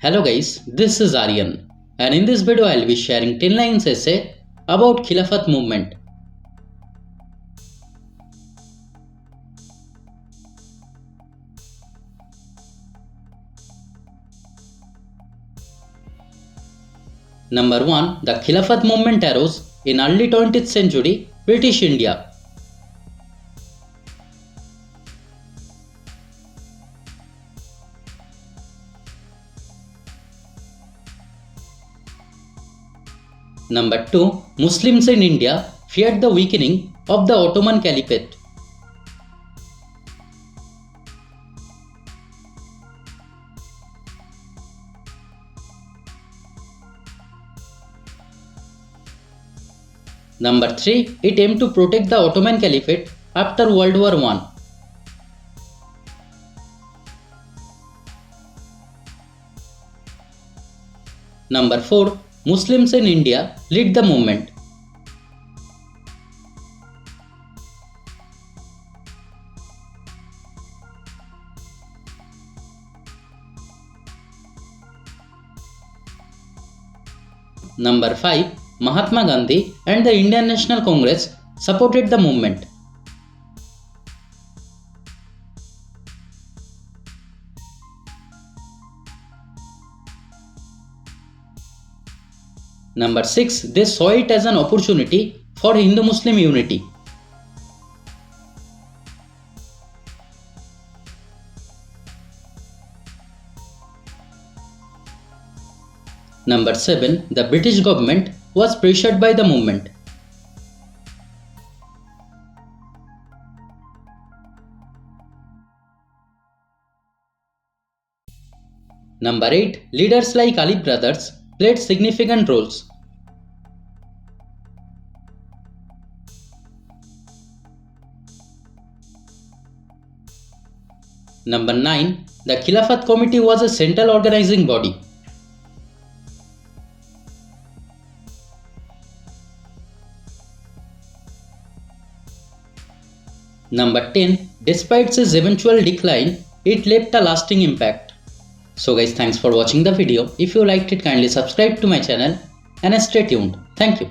Hello guys, this is Aryan, and in this video I will be sharing 10 lines essay about Khilafat movement. Number 1. The Khilafat movement arose in early 20th century British India. Number 2. Muslims in India feared the weakening of the Ottoman Caliphate. Number 3. It aimed to protect the Ottoman Caliphate after World War I. Number 4. Muslims in India led the movement. Number 5. Mahatma Gandhi and the Indian National Congress supported the movement. Number 6. They saw it as an opportunity for Hindu-Muslim unity. Number 7. The British government was pressured by the movement. Number 8. Leaders like Ali brothers played significant roles. Number 9. The Khilafat Committee was a central organizing body. Number 10. Despite its eventual decline, it left a lasting impact. So guys, thanks for watching the video. If you liked it, kindly subscribe to my channel and stay tuned. Thank you.